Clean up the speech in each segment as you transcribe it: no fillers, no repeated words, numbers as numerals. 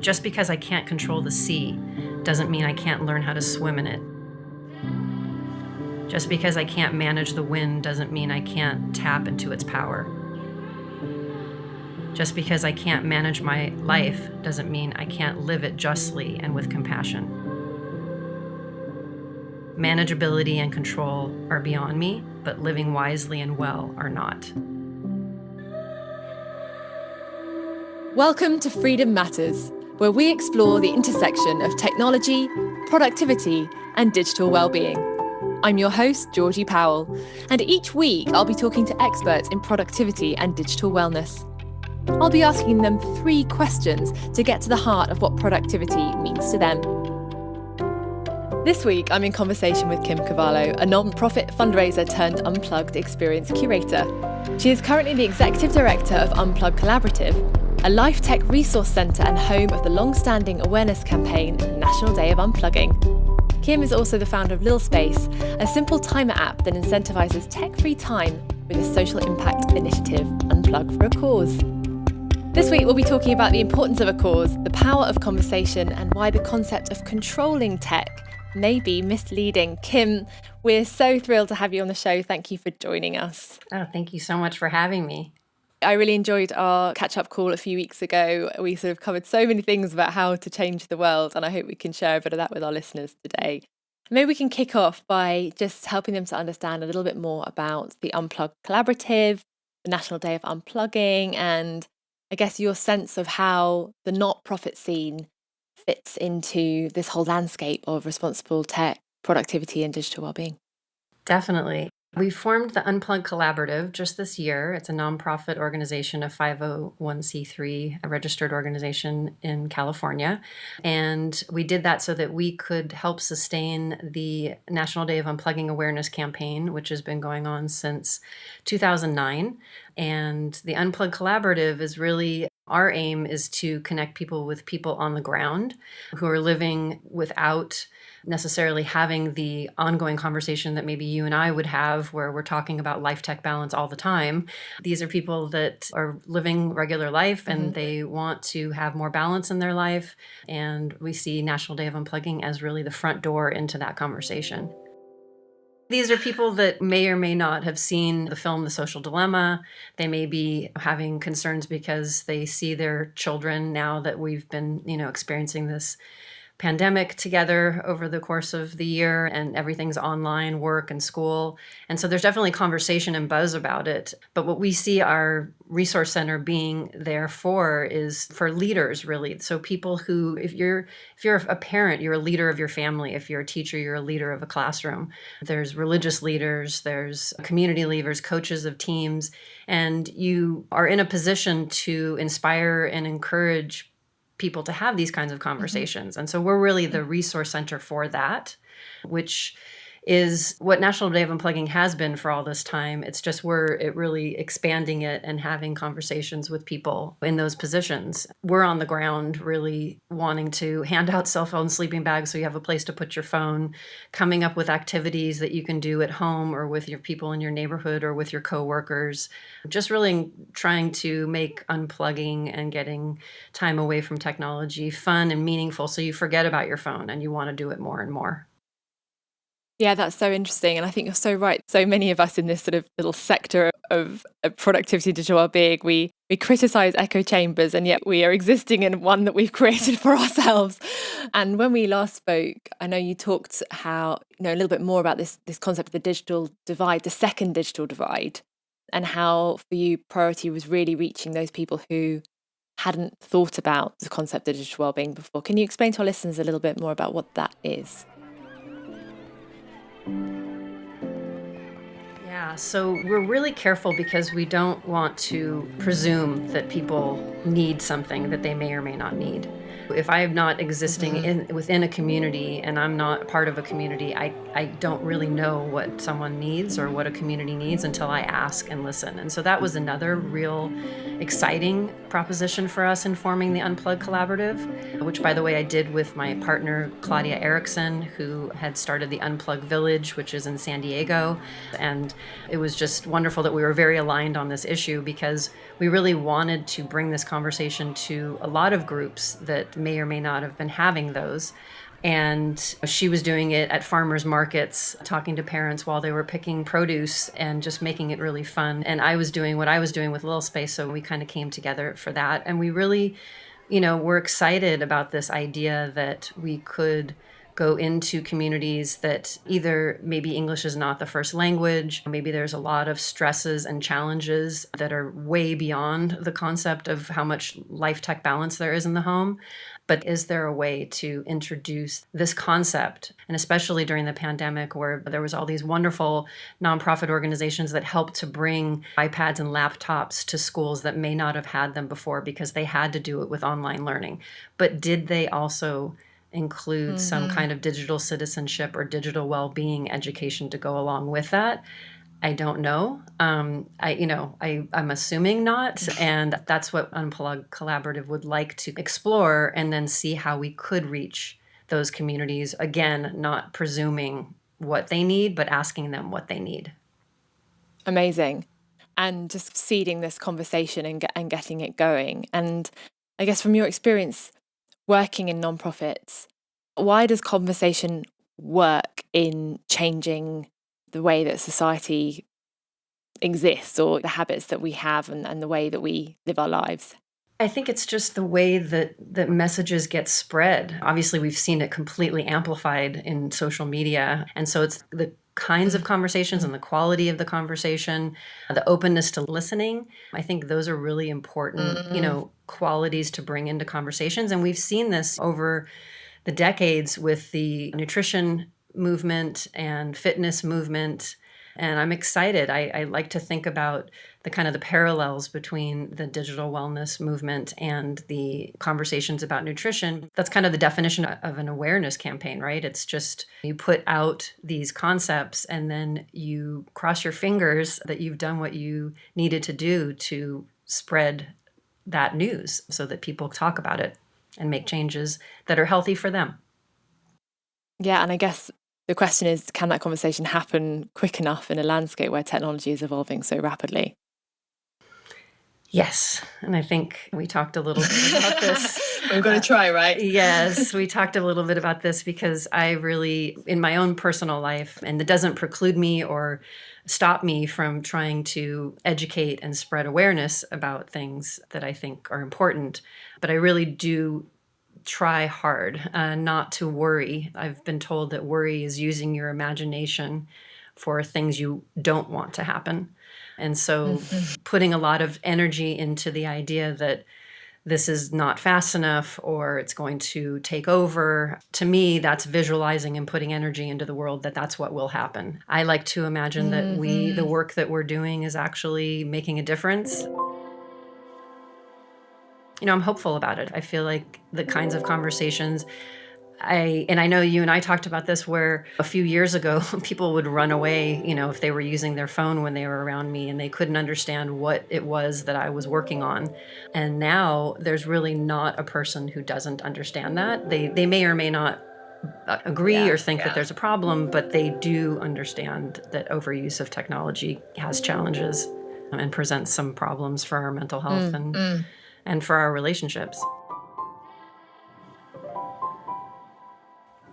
Just because I can't control the sea doesn't mean I can't learn how to swim in it. Just because I can't manage the wind doesn't mean I can't tap into its power. Just because I can't manage my life doesn't mean I can't live it justly and with compassion. Manageability and control are beyond me, but living wisely and well are not. Welcome to Freedom Matters, where we explore the intersection of technology, productivity, and digital well-being. I'm your host, Georgie Powell, and each week I'll be talking to experts in productivity and digital wellness. I'll be asking them 3 questions to get to the heart of what productivity means to them. This week, I'm in conversation with Kim Cavallo, a non-profit fundraiser turned Unplugged experience curator. She is currently the executive director of Unplugged Collaborative, a life tech resource centre and home of the long-standing awareness campaign, National Day of Unplugging. Kim is also the founder of Lil Space, a simple timer app that incentivises tech-free time with a social impact initiative, Unplug for a Cause. This week, we'll be talking about the importance of a cause, the power of conversation, and why the concept of controlling tech may be misleading. Kim, we're so thrilled to have you on the show. Thank you for joining us. Oh, thank you so much for having me. I really enjoyed our catch-up call a few weeks ago. We sort of covered so many things about how to change the world, and I hope we can share a bit of that with our listeners today. Maybe we can kick off by just helping them to understand a little bit more about the Unplugged Collaborative, the National Day of Unplugging, and I guess your sense of how the not-profit scene fits into this whole landscape of responsible tech, productivity, and digital well-being. Definitely. We formed the Unplugged Collaborative just this year. It's a nonprofit organization, a 501c3, a registered organization in California. And we did that so that we could help sustain the National Day of Unplugging awareness campaign, which has been going on since 2009. And the Unplugged Collaborative is really, our aim is to connect people with people on the ground who are living without necessarily having the ongoing conversation that maybe you and I would have where we're talking about life tech balance all the time. These are people that are living regular life and they want to have more balance in their life. And we see National Day of Unplugging as really the front door into that conversation. These are people that may or may not have seen the film The Social Dilemma. They may be having concerns because they see their children now that we've been, experiencing this pandemic together over the course of the year and everything's online, work and school. And so there's definitely conversation and buzz about it. But what we see our resource center being there for is for leaders, really. So people who, if you're a parent, you're a leader of your family. If you're a teacher, you're a leader of a classroom. There's religious leaders, there's community leaders, coaches of teams, and you are in a position to inspire and encourage people to have these kinds of conversations. And so we're really the resource center for that, which is what National Day of Unplugging has been for all this time. It's just we're really expanding it and having conversations with people in those positions. We're on the ground really wanting to hand out cell phone sleeping bags so you have a place to put your phone, coming up with activities that you can do at home or with your people in your neighborhood or with your coworkers. Just really trying to make unplugging and getting time away from technology fun and meaningful so you forget about your phone and you want to do it more and more. Yeah, that's so interesting. And I think you're so right. So many of us in this sort of little sector of productivity, digital well-being, we criticize echo chambers, and yet we are existing in one that we've created for ourselves. And when we last spoke, I know you talked a little bit more about this concept of the digital divide, the second digital divide, and how for you priority was really reaching those people who hadn't thought about the concept of digital well-being before. Can you explain to our listeners a little bit more about what that is? Yeah, so we're really careful because we don't want to presume that people need something that they may or may not need. If I am not existing within a community and I'm not part of a community, I don't really know what someone needs or what a community needs until I ask and listen. And so that was another real exciting proposition for us in forming the Unplugged Collaborative, which, by the way, I did with my partner, Claudia Erickson, who had started the Unplug Village, which is in San Diego. And it was just wonderful that we were very aligned on this issue because we really wanted to bring this conversation to a lot of groups that that may or may not have been having those. And she was doing it at farmers markets, talking to parents while they were picking produce and just making it really fun. And I was doing what I was doing with Little Space, so we kind of came together for that. And we really, were excited about this idea that we could go into communities that either maybe English is not the first language, maybe there's a lot of stresses and challenges that are way beyond the concept of how much life tech balance there is in the home. But is there a way to introduce this concept? And especially during the pandemic, where there was all these wonderful nonprofit organizations that helped to bring iPads and laptops to schools that may not have had them before because they had to do it with online learning. But did they also include some kind of digital citizenship or digital well-being education to go along with that? I don't know. I'm assuming not. And that's what Unplugged Collaborative would like to explore and then see how we could reach those communities. Again, not presuming what they need, but asking them what they need. Amazing. And just seeding this conversation and getting it going. And I guess from your experience working in nonprofits, why does conversation work in changing the way that society exists or the habits that we have and the way that we live our lives? I think it's just the way that messages get spread. Obviously, we've seen it completely amplified in social media. And so it's the kinds of conversations and the quality of the conversation, the openness to listening. I think those are really important, qualities to bring into conversations. And we've seen this over the decades with the nutrition movement and fitness movement. And I'm excited. I like to think about the kind of the parallels between the digital wellness movement and the conversations about nutrition. That's kind of the definition of an awareness campaign, right? It's just you put out these concepts and then you cross your fingers that you've done what you needed to do to spread that news so that people talk about it and make changes that are healthy for them. Yeah, and I guess the question is, can that conversation happen quick enough in a landscape where technology is evolving so rapidly? Yes. And I think we talked a little bit about this. We're going to try, right? Yes, we talked a little bit about this because I really, in my own personal life, and it doesn't preclude me or stop me from trying to educate and spread awareness about things that I think are important. But I really do try hard not to worry. I've been told that worry is using your imagination for things you don't want to happen. And so putting a lot of energy into the idea that this is not fast enough or it's going to take over, to me, that's visualizing and putting energy into the world that that's what will happen. I like to imagine that the work that we're doing is actually making a difference. I'm hopeful about it. I feel like the kinds of conversations I know you and I talked about this where a few years ago, people would run away, if they were using their phone when they were around me and they couldn't understand what it was that I was working on. And now there's really not a person who doesn't understand that. They may or may not agree or think that there's a problem, but they do understand that overuse of technology has challenges and presents some problems for our mental health and for our relationships.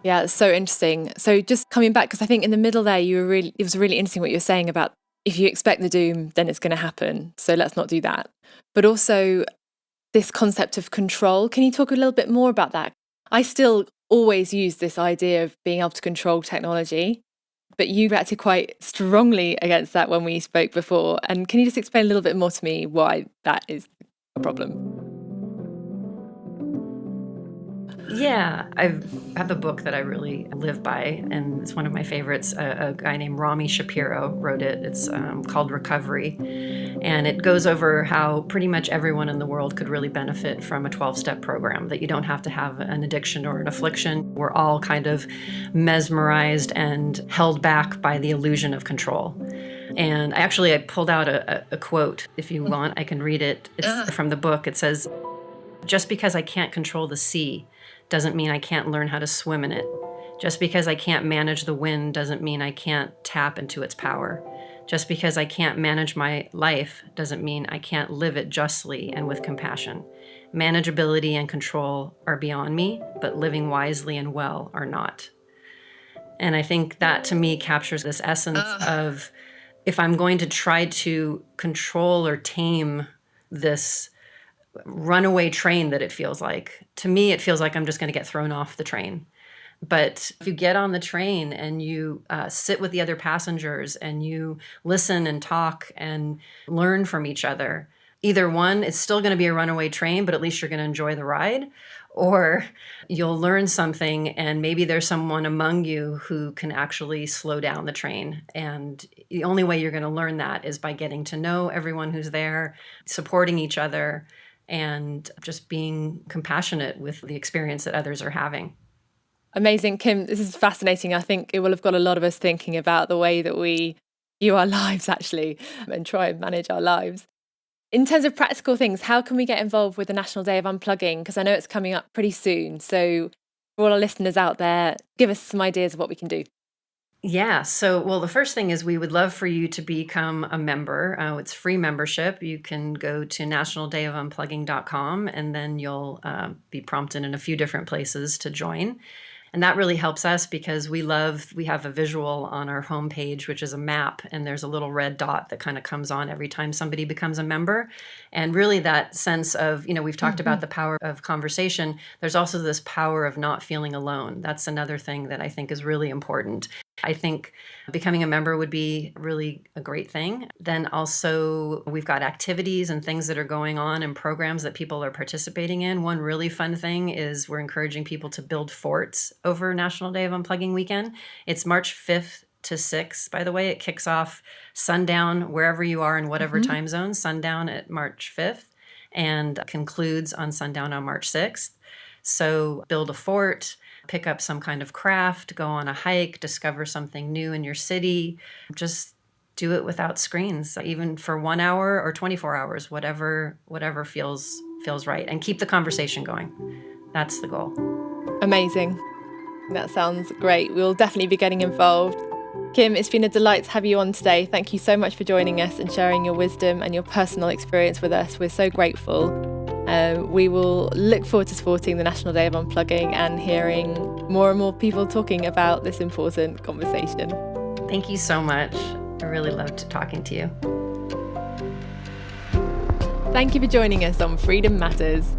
Yeah, it's so interesting. So just coming back, because I think in the middle there, it was really interesting what you were saying about if you expect the doom, then it's going to happen. So let's not do that. But also this concept of control. Can you talk a little bit more about that? I still always use this idea of being able to control technology, but you reacted quite strongly against that when we spoke before. And can you just explain a little bit more to me why that is a problem? Yeah, I have a book that I really live by, and it's one of my favorites. A guy named Rami Shapiro wrote it. It's called Recovery, and it goes over how pretty much everyone in the world could really benefit from a 12-step program, that you don't have to have an addiction or an affliction. We're all kind of mesmerized and held back by the illusion of control. And I pulled out a quote. If you want, I can read it. It's from the book. It says, "Just because I can't control the sea doesn't mean I can't learn how to swim in it. Just because I can't manage the wind doesn't mean I can't tap into its power. Just because I can't manage my life doesn't mean I can't live it justly and with compassion. Manageability and control are beyond me, but living wisely and well are not. And I think that to me captures this essence of, if I'm going to try to control or tame this runaway train that it feels like, to me, it feels like I'm just going to get thrown off the train. But if you get on the train and you sit with the other passengers and you listen and talk and learn from each other, either one, it's still going to be a runaway train, but at least you're going to enjoy the ride, or you'll learn something and maybe there's someone among you who can actually slow down the train. And the only way you're going to learn that is by getting to know everyone who's there, supporting each other, and just being compassionate with the experience that others are having. Amazing, Kim. This is fascinating. I think it will have got a lot of us thinking about the way that we view our lives, actually, and try and manage our lives. In terms of practical things, how can we get involved with the National Day of Unplugging? Because I know it's coming up pretty soon. So for all our listeners out there, give us some ideas of what we can do. Yeah. So, well, the first thing is we would love for you to become a member. It's free membership. You can go to nationaldayofunplugging.com and then you'll be prompted in a few different places to join. And that really helps us because we have a visual on our homepage, which is a map, and there's a little red dot that kind of comes on every time somebody becomes a member. And really that sense of, we've talked about the power of conversation. There's also this power of not feeling alone. That's another thing that I think is really important. I think becoming a member would be really a great thing. Then also we've got activities and things that are going on and programs that people are participating in. One really fun thing is we're encouraging people to build forts over National Day of Unplugging weekend. It's March 5th to 6th, by the way. It kicks off sundown wherever you are in whatever time zone, sundown at March 5th, and concludes on sundown on March 6th. So build a fort, pick up some kind of craft, go on a hike, discover something new in your city. Just do it without screens, even for 1 hour or 24 hours, whatever feels right, and keep the conversation going. That's the goal. Amazing. That sounds great. We'll definitely be getting involved. Kim, it's been a delight to have you on today. Thank you so much for joining us and sharing your wisdom and your personal experience with us. We're so grateful. We will look forward to supporting the National Day of Unplugging and hearing more and more people talking about this important conversation. Thank you so much. I really loved talking to you. Thank you for joining us on Freedom Matters.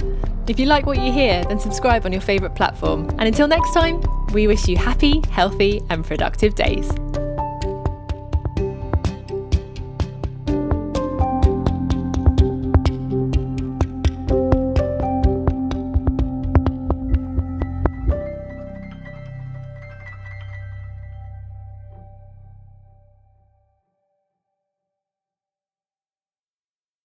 If you like what you hear, then subscribe on your favourite platform. And until next time, we wish you happy, healthy, and productive days.